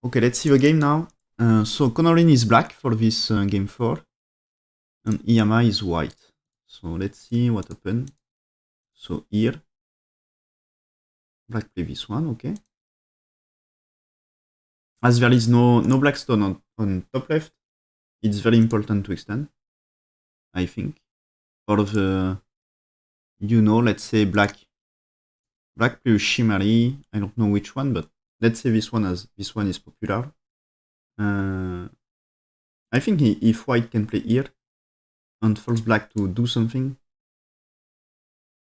Okay, let's see the game now. So Kono Rin is black for this game 4, and Iyama is white. So let's see what happened. So here, black play this one, okay. As there is no black stone on top left, it's very important to extend, I think. For the, let's say black play Shimmery, I don't know which one, but let's say this one, as this one is popular. I think if white can play here and force black to do something,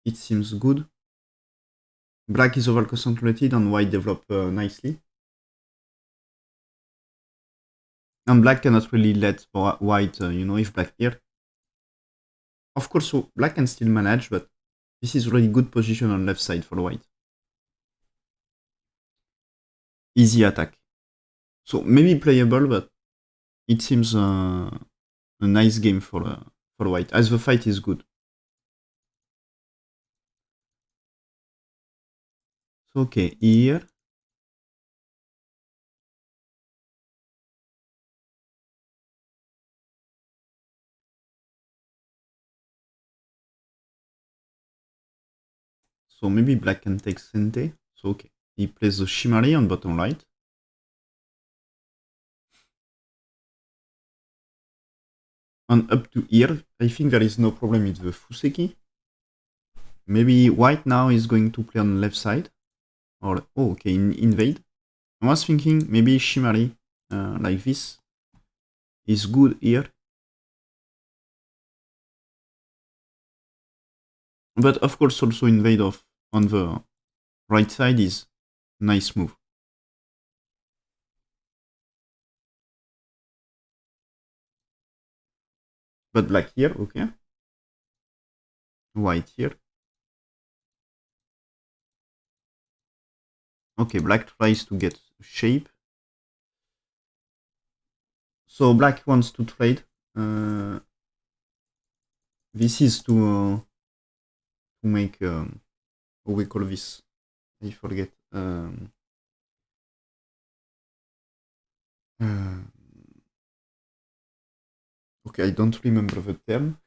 it seems good. Black is over concentrated and white develop nicely. And black cannot really let white, if black here. Of course, so black can still manage, but this is really good position on left side for white. Easy attack. So maybe playable, but it seems a nice game for white, as the fight is good. So okay, here. So maybe black can take Sente. So okay, he plays the Shimari on bottom right. And up to here, I think there is no problem with the Fuseki. Maybe white now is going to play on the left side. Or, oh, okay, invade. I was thinking maybe Shimari, like this, is good here. But of course also invade on the right side is nice move. But black here, okay. White here. Okay, black tries to get shape. So black wants to trade. This is to make, how we call this? I forget. Okay, I don't remember the term.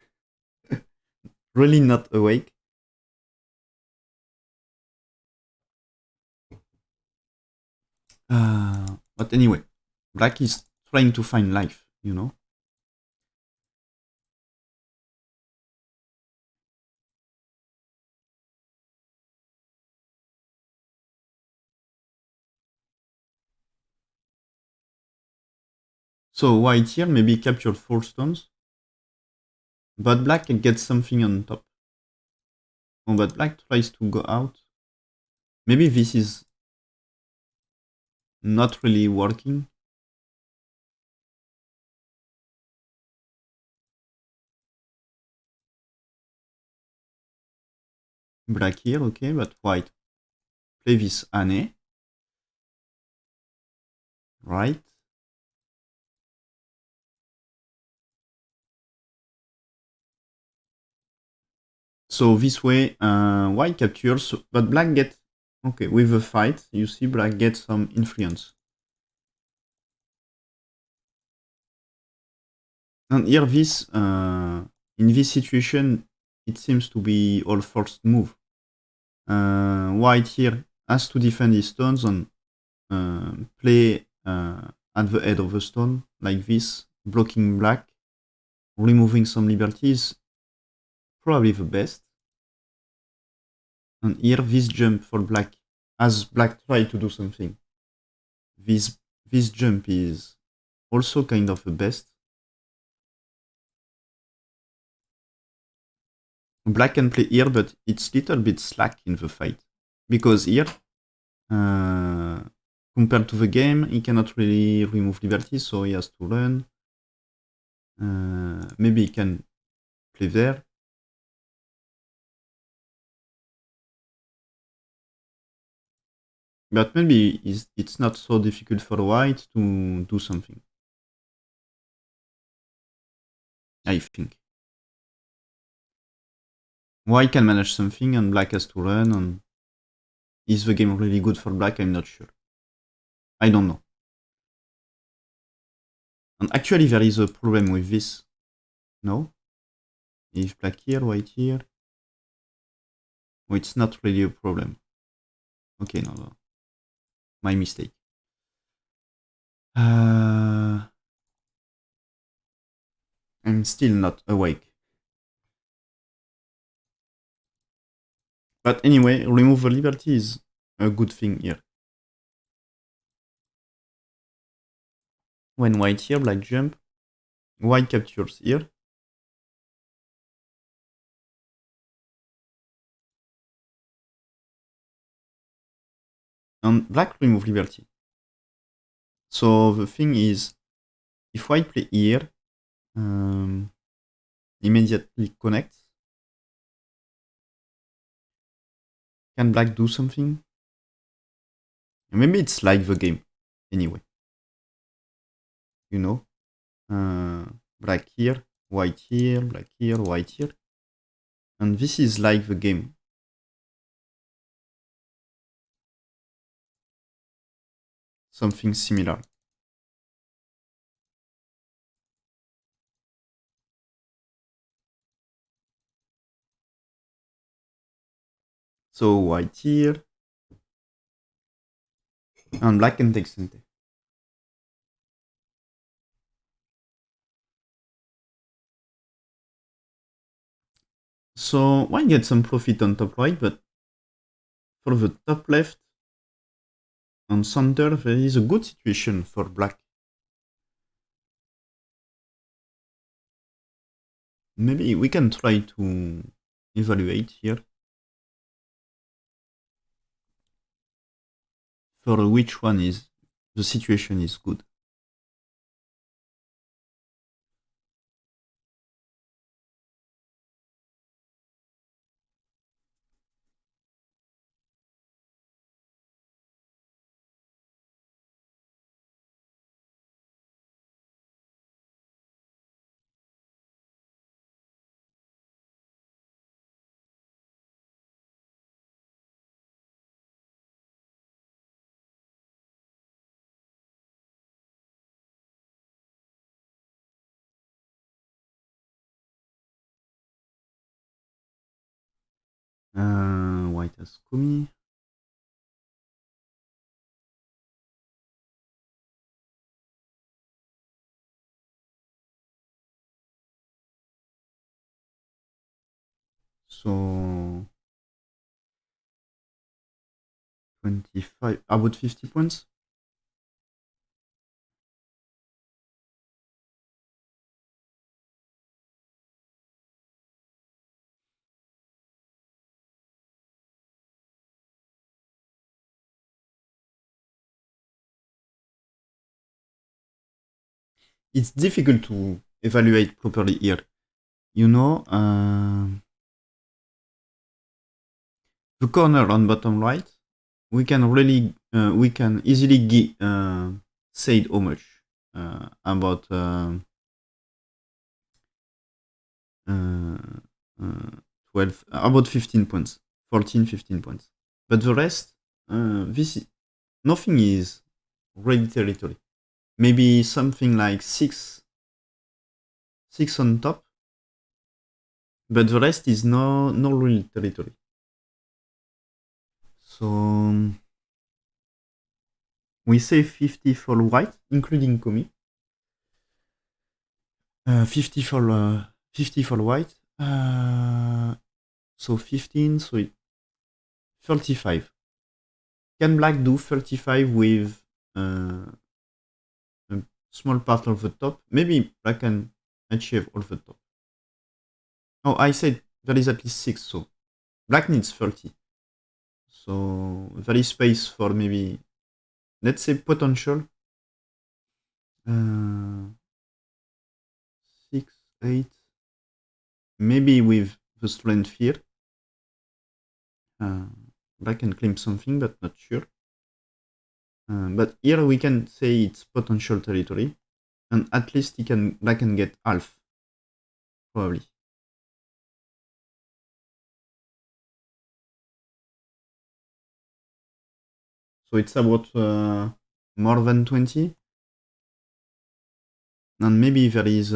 Really not awake. But anyway, black is trying to find life, So white here maybe captured 4 stones. But black gets something on top. Oh, but black tries to go out. Maybe this is not really working. Black here, okay, but white play this Ane. Right. So this way, white captures, but black gets, okay, with the fight, you see black gets some influence. And here this, in this situation, it seems to be all forced move. White here has to defend his stones and play at the head of the stone, like this, blocking black, removing some liberties, probably the best. And here, this jump for black, as black try to do something, this jump is also kind of the best. Black can play here, but it's a little bit slack in the fight. Because here, compared to the game, he cannot really remove liberties, so he has to run. Maybe he can play there. But maybe it's not so difficult for white to do something. I think. White can manage something and black has to run, and is the game really good for black? I'm not sure. I don't know. And actually, there is a problem with this. No? If black here, white here. Oh, it's not really a problem. Okay, no. My mistake. I'm still not awake. But anyway, remove the liberty is a good thing here. When white here, black jump. White captures here. And black remove liberty. So the thing is, if white play here, immediately connects. Can black do something? Maybe it's like the game, anyway. You know? Black here, white here, black here, white here. And this is like the game. Something similar. So white here. And black can take center. So white gets some profit on top right, but for the top left and center, there is a good situation for black. Maybe we can try to evaluate here for which one is the situation is good. White has Kumi. So 25, about 50 points. It's difficult to evaluate properly here. You know, the corner on bottom right, we can easily say how much about 12, about 15 points, 14, 15 points. But the rest, nothing is ready territory. Maybe something like six on top, but the rest is no real territory. So we say 50 for white, including Komi. 50 for white. So 15, so 35. Can black do 35 with a small part of the top? Maybe black can achieve all the top. Oh, I said there is at least 6, so black needs 30. So there is space for maybe, let's say, potential 6, 8. Maybe with the strength here. Black can claim something, but not sure. But here we can say it's potential territory, and at least black can get half, probably. So it's about more than 20. And maybe there is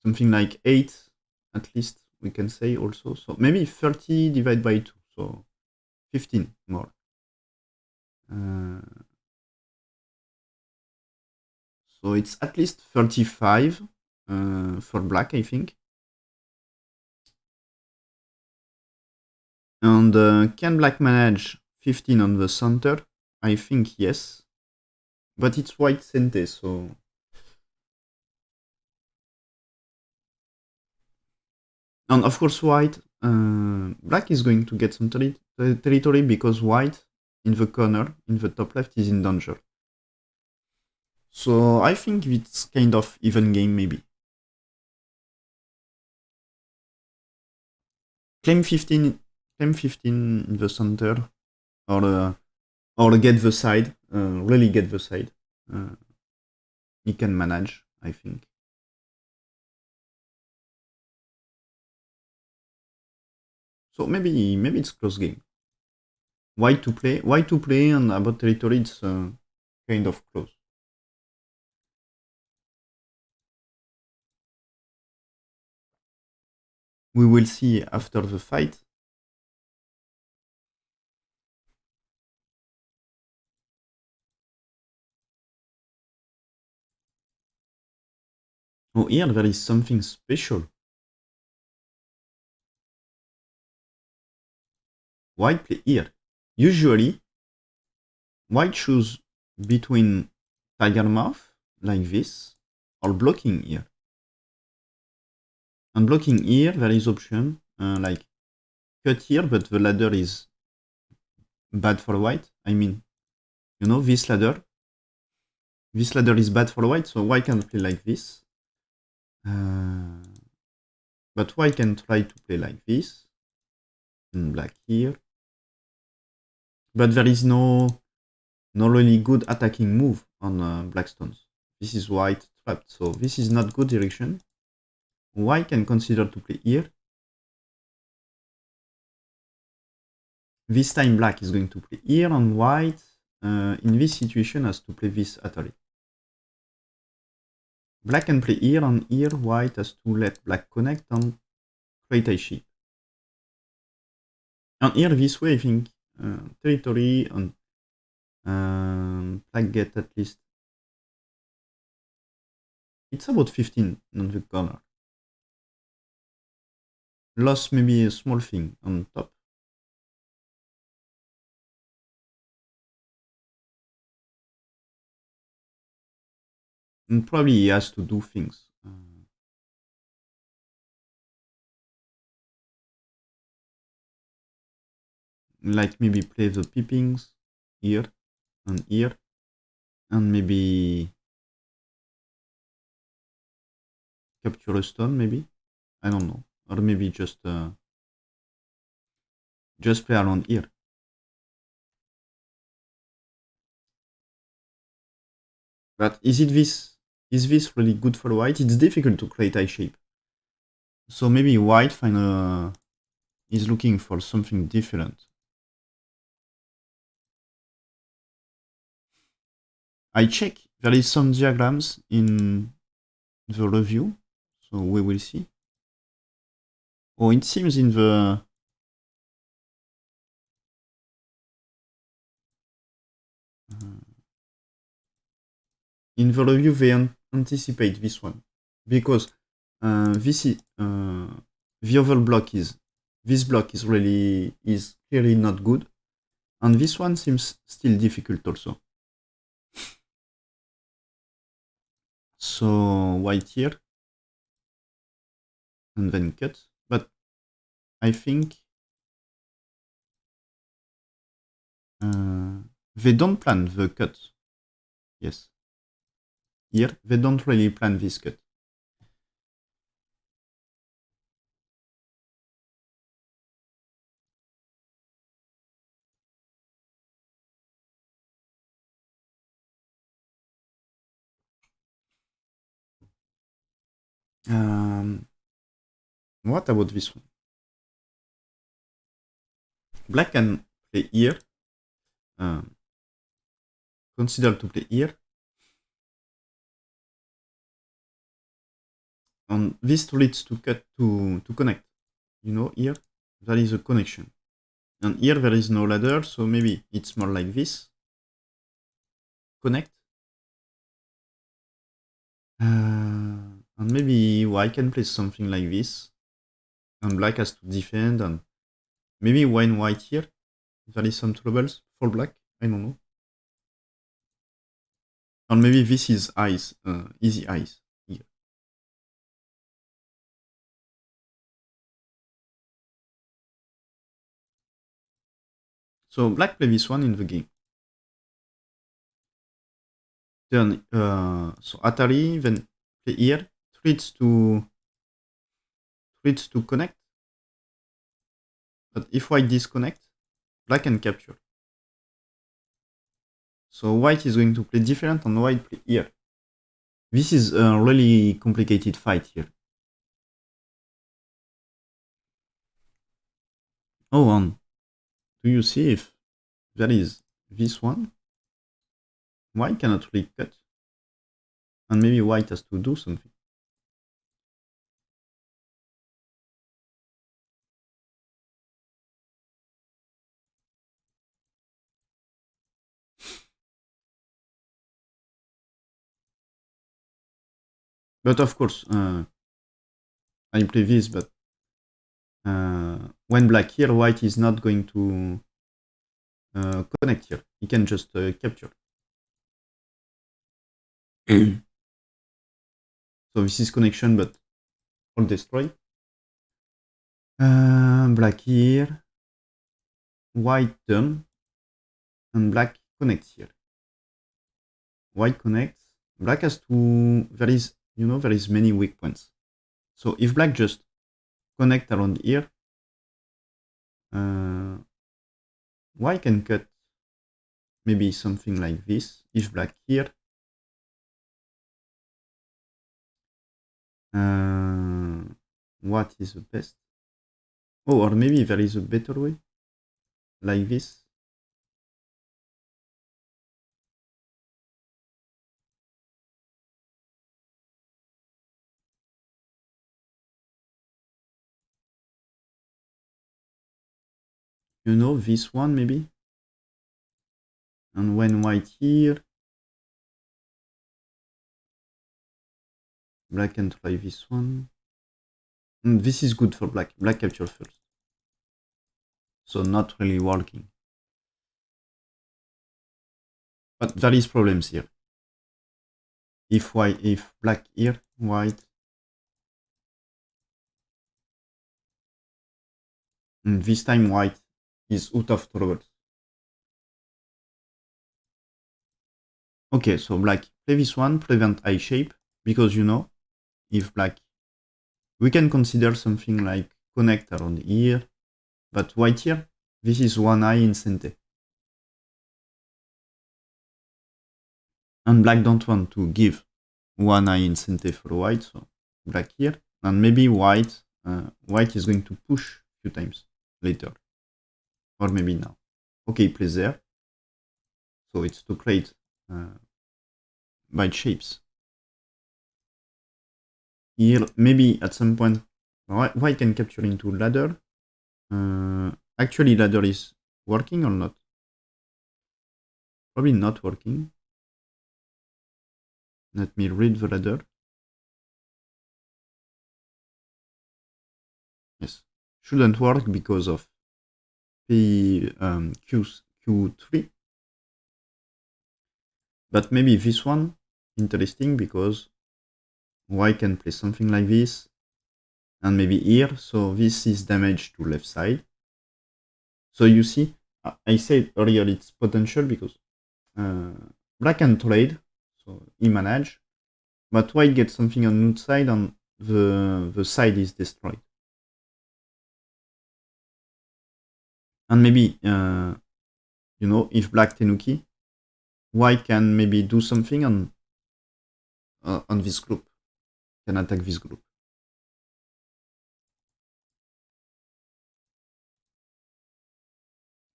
something like 8, at least, we can say also. So maybe 30 divided by 2, so 15 more. Uh, so it's at least 35 for black, I think. And can black manage 15 on the center? I think yes. But it's white cente, so... And of course white, black is going to get some territory because white in the corner, in the top left, is in danger. So I think it's kind of even game maybe. Claim 15, claim 15 in the center, or get the side, really get the side. He can manage, I think. So maybe it's close game. Why to play, and about territory it's kind of close. We will see after the fight. Oh, here there is something special. White play here. Usually, white choose between tiger mouth, like this, or blocking here. And blocking here, there is option, like cut here, but the ladder is bad for white. I mean, you know, this ladder. This ladder is bad for white, so white can play like this. But white can try to play like this. And black here. But there is no really good attacking move on black stones. This is white trapped, so this is not good direction. White can consider to play here. This time black is going to play here, and white in this situation has to play this Atari. Black can play here, and here white has to let black connect and create a shape. And here this way I think territory and black get at least, it's about 15 on the corner. Lost maybe a small thing on top. And probably he has to do things. Like maybe play the peepings here and here. And maybe capture a stone, maybe? I don't know. Or maybe just play around here. But is this really good for white? It's difficult to create eye shape. So maybe white is looking for something different. I check. There is some diagrams in the review, so we will see. Oh, it seems in the review they anticipate this one because the other block is clearly not good, and this one seems still difficult also. So white here and then cut, but I think they don't plan the cut. Yes, here they don't really plan this cut. What about this one? Black can play here, consider to play here. And this leads to cut to connect. You know, here there is a connection. And here there is no ladder, so maybe it's more like this. Connect. And maybe white can play something like this. And black has to defend, and maybe when white here, there is some troubles for black. I don't know. And maybe this is eyes, easy eyes here. So black play this one in the game. Then so Atari then play here, tries to connect. But if white disconnect, black can capture. So white is going to play different and white play here. This is a really complicated fight here. Oh, and do you see if there is this one? White cannot really cut. And maybe white has to do something. But of course, I play this, but when black here, white is not going to connect here. He can just capture. So this is connection, but all destroy. Black here, white turn, and black connects here. White connects. Black has to. There is many weak points. So if black just connect around here, white can cut maybe something like this. If black here, what is the best? Oh, or maybe there is a better way, like this. You know, this one maybe. And when white here, black can try this one. And this is good for black. Black capture first. So not really working. But there is problems here. If black here, white. And this time white is out of trouble. Okay, so black play this one, prevent eye shape, because if black, we can consider something like connect around here, but white here, this is one eye in center. And black don't want to give one eye in center for white, so black here, and maybe white is going to push a few times later, or maybe now. Okay, plays there, so it's to create byte shapes. Here, maybe at some point, white can capture into ladder. Actually, ladder is working or not? Probably not working. Let me read the ladder. Yes, shouldn't work because of Q3. But maybe this one, interesting, because white can play something like this, and maybe here, so this is damage to left side. So you see, I said earlier it's potential because black can trade, so he manage, but white gets something on outside and the side is destroyed. And maybe, if black tenuki, white can maybe do something on this group, can attack this group.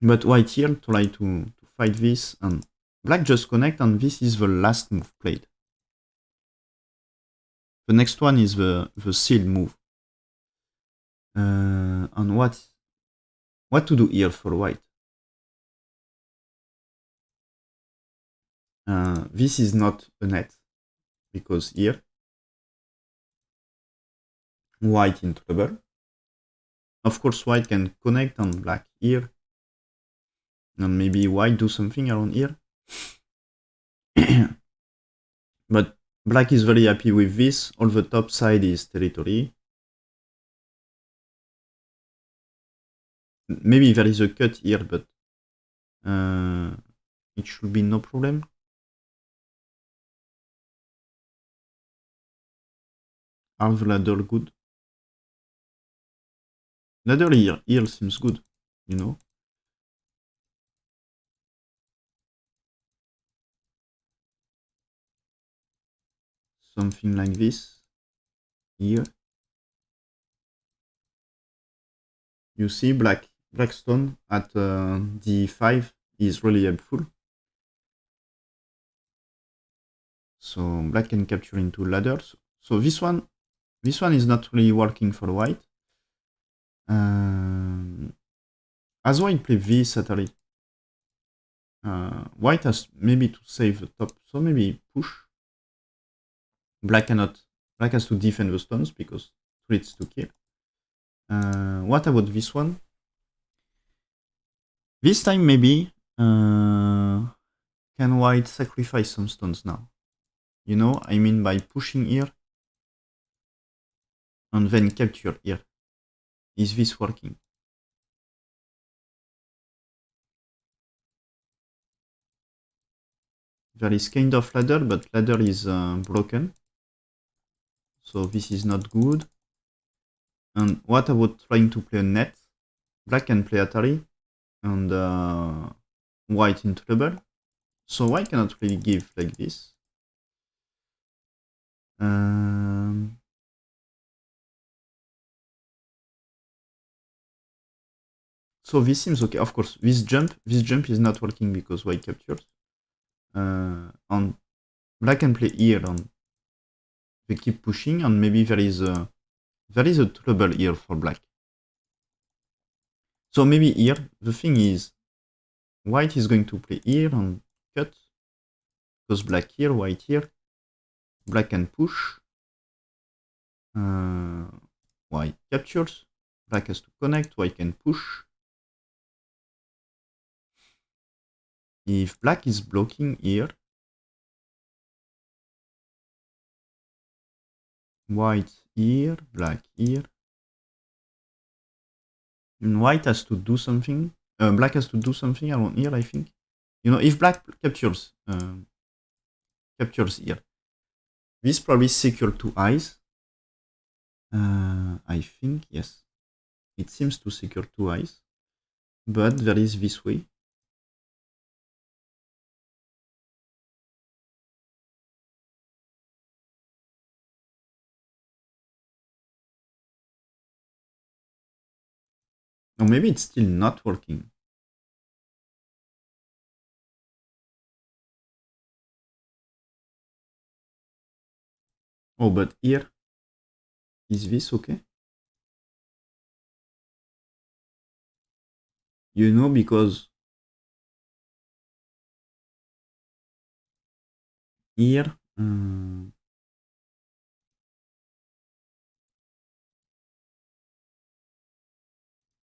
But white here try to fight this, and black just connect, and this is the last move played. The next one is the seal move. And what to do here for white? This is not a net, because here white in trouble. Of course, white can connect on black here, and maybe white do something around here. But black is very happy with this. All the top side is territory. Maybe there is a cut here, but it should be no problem. Are the ladder good? Ladder here seems good, you know. Something like this here. You see, black stone at d5 is really helpful. So black can capture into ladders. So this one is not really working for white. As white play this Atari, white has maybe to save the top, so maybe push. Black cannot. Black has to defend the stones because threats to kill. What about this one? This time maybe can white sacrifice some stones now? You know, I mean by pushing here and then capture here. Is this working? There is kind of ladder, but ladder is broken. So this is not good. And what about trying to play a net? Black can play Atari and white in trouble. So white cannot really give like this. So this seems okay. Of course, this jump is not working because white captures. And black can play here and they keep pushing, and maybe there is a trouble here for black. So maybe here the thing is white is going to play here and cut, because black here, white here, black can push. White captures, black has to connect, white can push. If black is blocking here, white here, black here, and white has to do something. Black has to do something around here, I think. You know, if black captures here, this probably secure two eyes. I think, yes. It seems to secure two eyes. But there is this way. Or maybe it's still not working. Oh, but here, is this okay? You know, because here,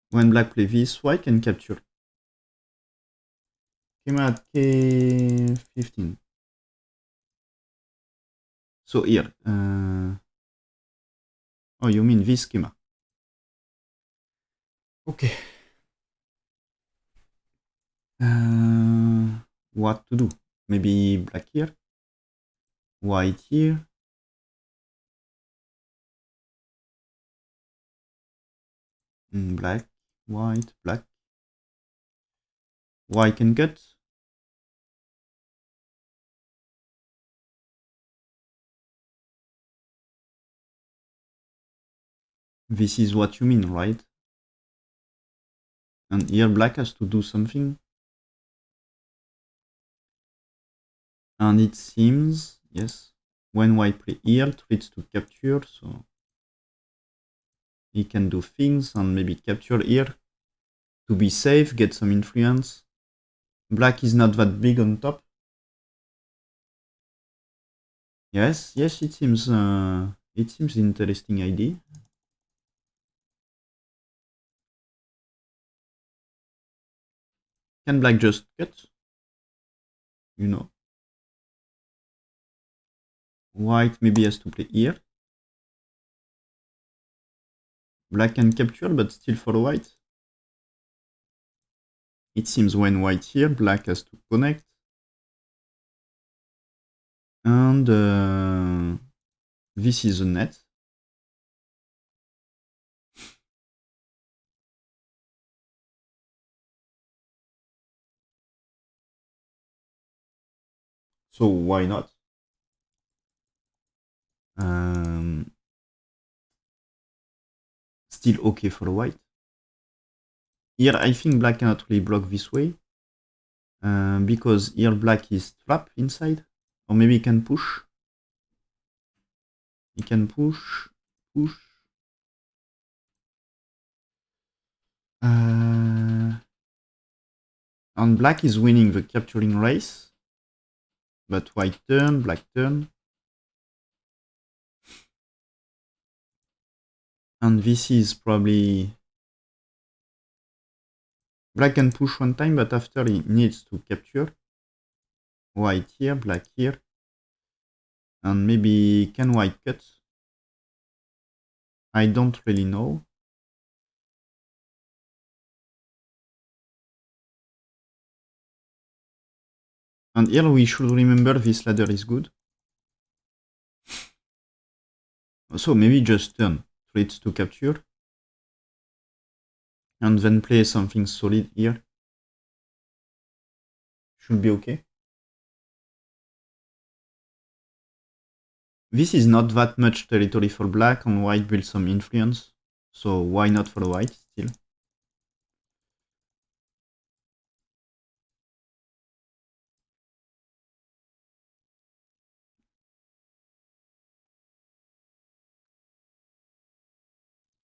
when black play this, white can capture. Came at K15. So here, oh, you mean this schema? Okay. What to do? Maybe black here, white here. Black, white, black. White can cut. This is what you mean, right? And here black has to do something. And it seems, yes, when white play here, threats to capture, so he can do things and maybe capture here to be safe, get some influence. Black is not that big on top. Yes, it seems interesting idea. Can black just cut? You know. White maybe has to play here. Black can capture, but still for white. It seems when white here, black has to connect. And this is a net. So why not? Still okay for white. Here I think black cannot really block this way. Because here black is trapped inside. Or maybe he can push. He can push. And black is winning the capturing race. But white turn, black turn. And this is probably... Black can push one time, but after he needs to capture. White here, black here. And maybe can white cut? I don't really know. And here we should remember this ladder is good. So maybe just turn threats to capture. And then play something solid here. Should be okay. This is not that much territory for black, and white builds some influence. So why not for white still?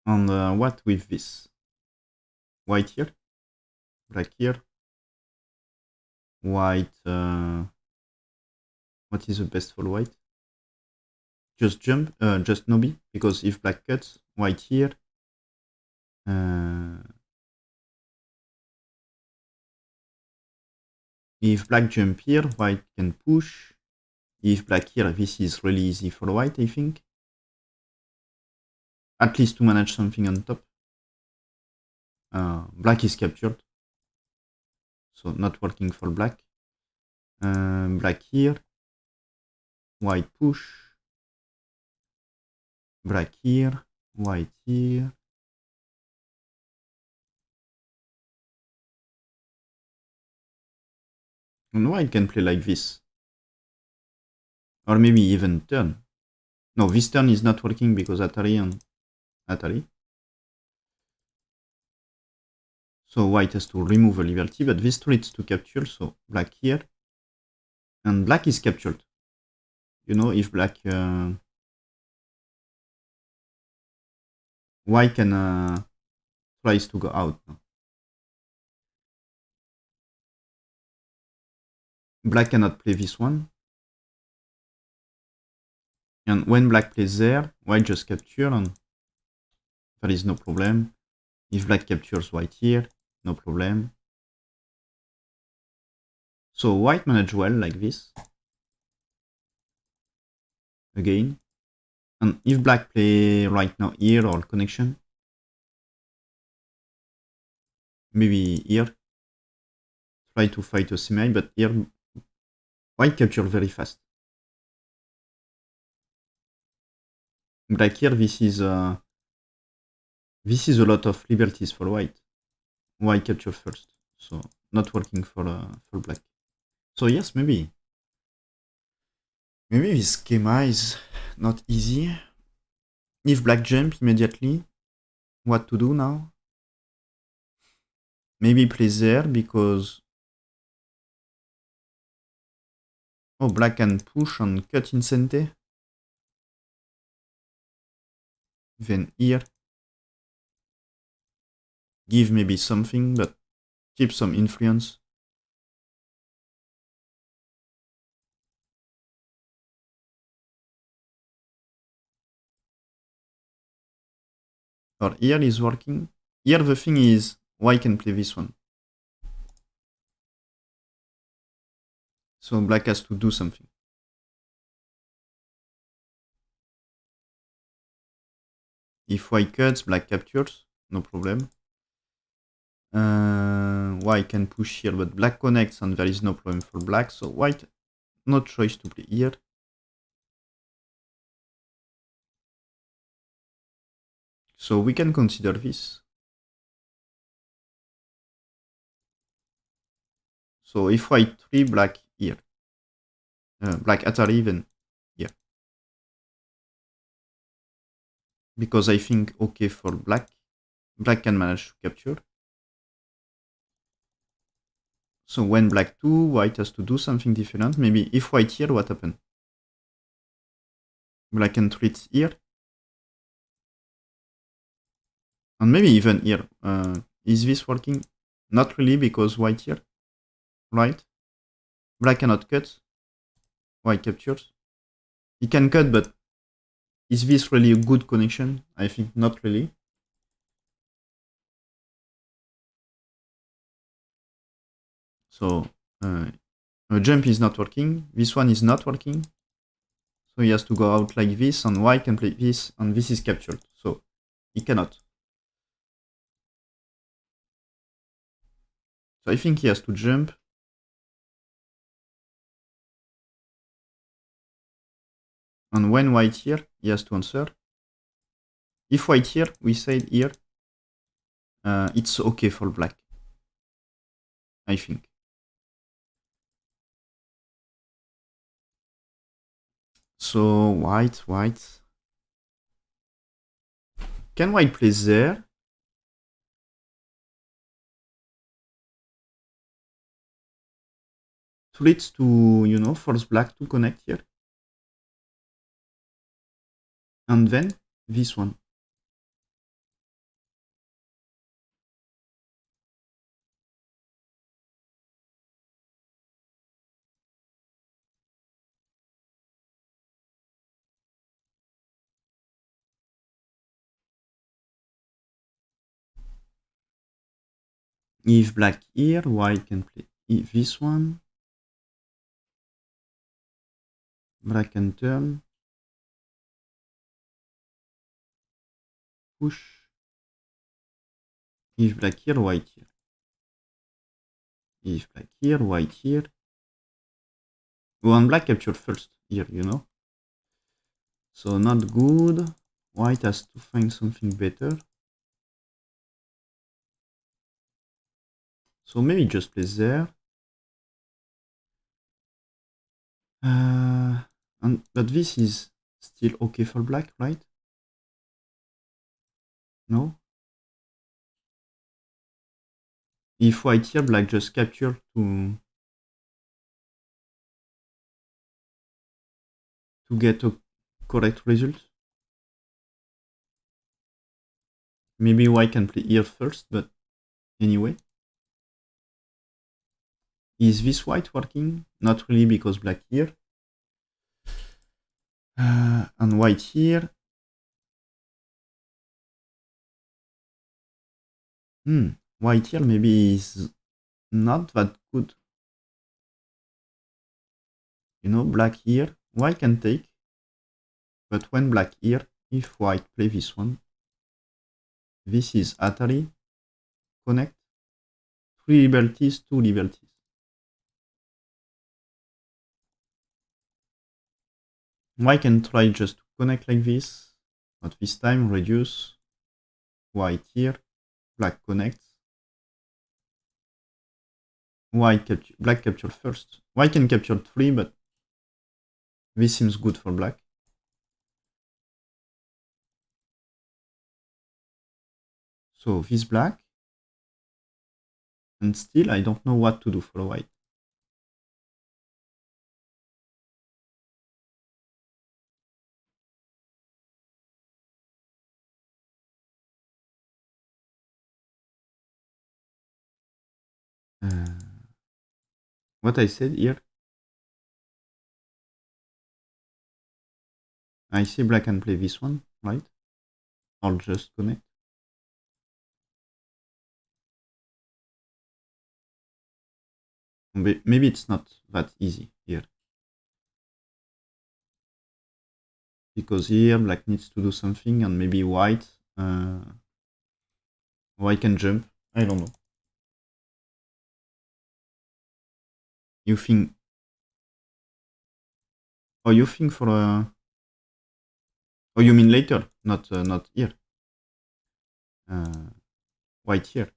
And what with this? White here, black here, white. What is the best for white? Just jump, just Nobi, because if black cuts, white here. If black jump here, white can push. If black here, this is really easy for white, I think. At least to manage something on top. Black is captured. So not working for black. Black here. White push. Black here. White here. And white can play like this. Or maybe even turn. No, this turn is not working because Atari and Atari. So white has to remove a liberty, but this leads to capture, so black here. And black is captured. You know, if black... white can tries to go out now. Black cannot play this one. And when black plays there, white just capture and there is no problem. If black captures white here, no problem. So white manage well like this. Again. And if black play right now here or connection, maybe here, try to fight a semi, but here white capture very fast. Black here, this is a lot of liberties for white. White capture first, so not working for black. So yes, maybe this schema is not easy. If black jump immediately, what to do now? Maybe play there because... Oh, black can push and cut in center. Then here, give maybe something, but keep some influence. Or here is working. Here the thing is, white can play this one. So black has to do something. If white cuts, black captures, no problem. White can push here, but black connects and there is no problem for black. So white, no choice to play here. So we can consider this. So if white 3, black here. Black Atari, then here. Because I think okay for black. Black can manage to capture. So when black 2, white has to do something different. Maybe if white here, what happened? Black can treat here. And maybe even here. Is this working? Not really, because white here. Right? Black cannot cut. White captures. He can cut, but is this really a good connection? I think not really. So a jump is not working. This one is not working. So he has to go out like this, and white can play this, and this is captured. So he cannot. So I think he has to jump. And when white here, he has to answer. If white here, we said here, it's okay for black. I think. So white. Can white play there? To lead to, force black to connect here. And then this one. If black here, white can play this one. Black can turn. Push. If black here, white here. If black here, white here. One black capture first here. So not good. White has to find something better. So maybe just play there. But this is still okay for black, right? No? If white here, black just capture to get a correct result. Maybe white can play here first, but anyway. Is this white working? Not really, because black here. And white here. White here maybe is not that good. Black here. White can take. But when black here, if white play this one, this is Atari. Connect. 3 liberties, 2 liberties. White can try just to connect like this. But this time, reduce. White here. Black connects. Black capture first. White can capture 3, but this seems good for black. So this black. And still, I don't know what to do for white. What I said here? I see black can play this one, right? Or just connect. Maybe it's not that easy here. Because here black needs to do something and maybe white can jump. I don't know. You think... Oh, you think for Oh, you mean later, not here. White here.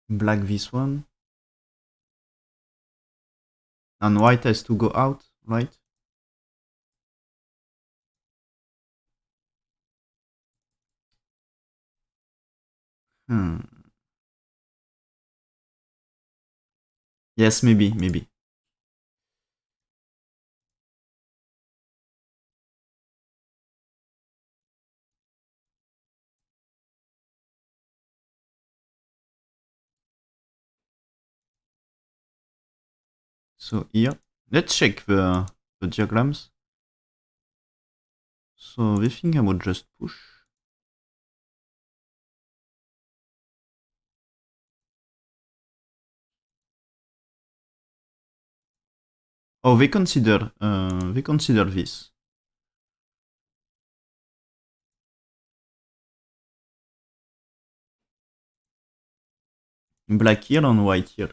Black this one. And white has to go out, right? Yes, maybe. So here, let's check the diagrams. So we think I would just push. Oh, they consider this. Black here and white here.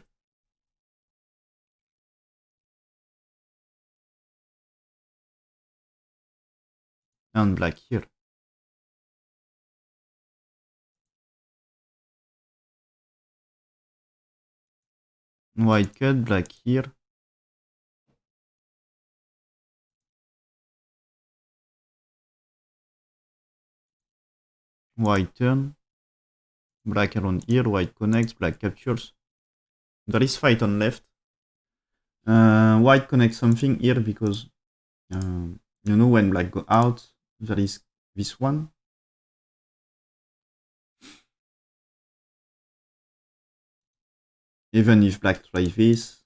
And black here. White cut, black here. White turn. Black around here, white connects, black captures. There is fight on left. White connects something here because you know when black go out, there is this one. Even if black tries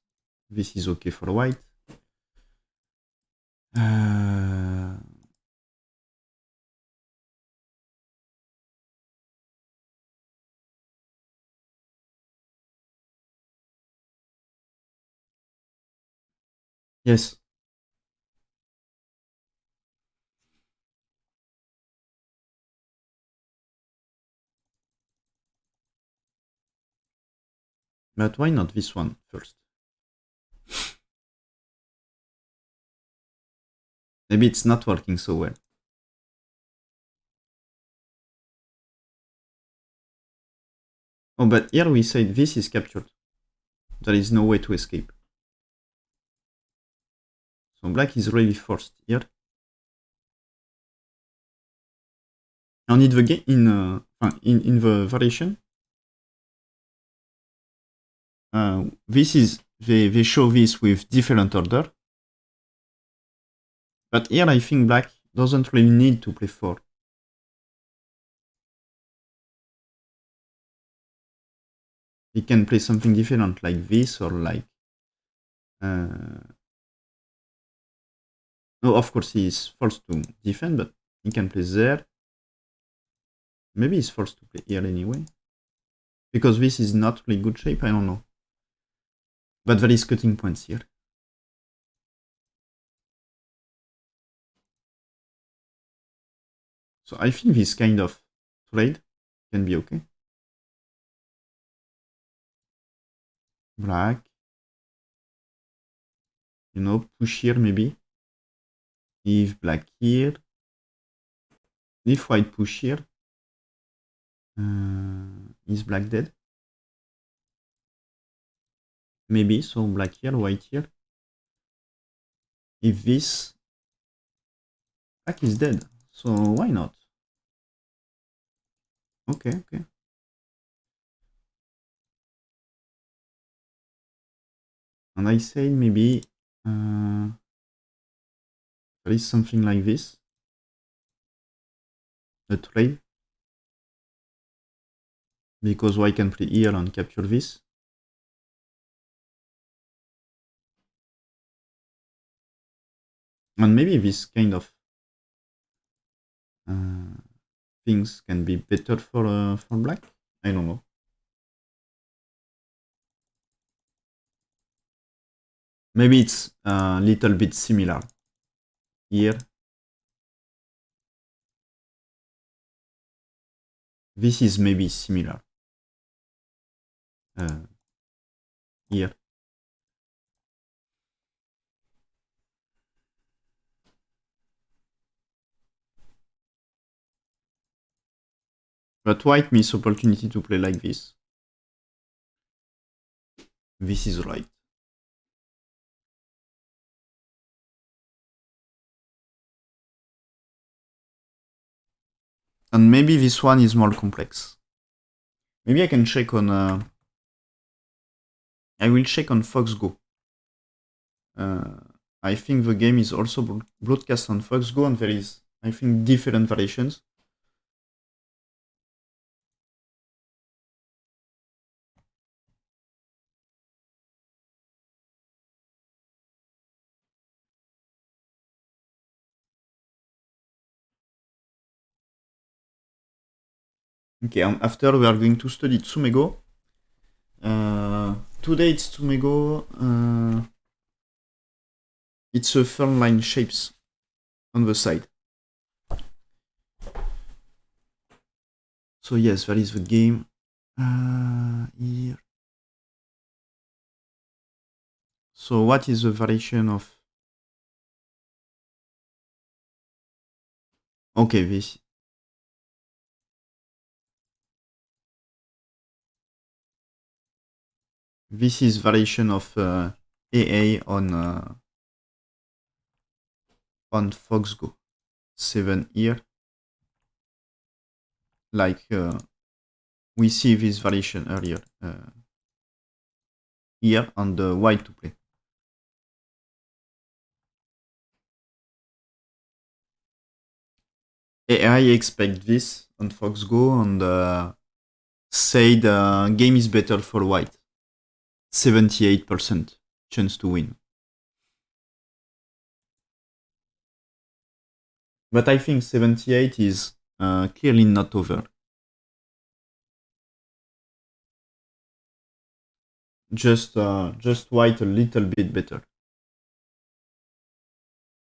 this is okay for white. Yes. But why not this one first? Maybe it's not working so well. Oh, but here we said this is captured. There is no way to escape. So black is really forced here. And in the game, in the variation, this is they show this with different order. But here I think black doesn't really need to play 4. He can play something different like this or like... no, of course he is forced to defend, but he can play there. Maybe he's forced to play here anyway. Because this is not really good shape, I don't know. But there is cutting points here. So I think this kind of trade can be okay. Black. You know, push here maybe. If black here. If white push here. Is black dead? Maybe, so black here, white here. If this, black is dead, so why not? Okay. And I say maybe there is something like this. A trade. Because white can play here and capture this. And maybe this kind of things can be better for black. I don't know. Maybe it's a little bit similar here. This is maybe similar here. But white miss opportunity to play like this. This is right. And maybe this one is more complex. Maybe I can check on... I will check on Fox Go. I think the game is also broadcast on Fox Go, and there is, I think, different variations. Okay, and after we are going to study Tsumego. Today it's Tsumego. It's a fern line shapes on the side. So yes, that is the game. Here. So what is the variation of... Okay, this... This is variation of AA on Fox Go. 7 here. Like we see this variation earlier here on the white to play. I expect this on Fox Go and say the game is better for white. 78% chance to win. But I think 78 is clearly not over. Just white a little bit better.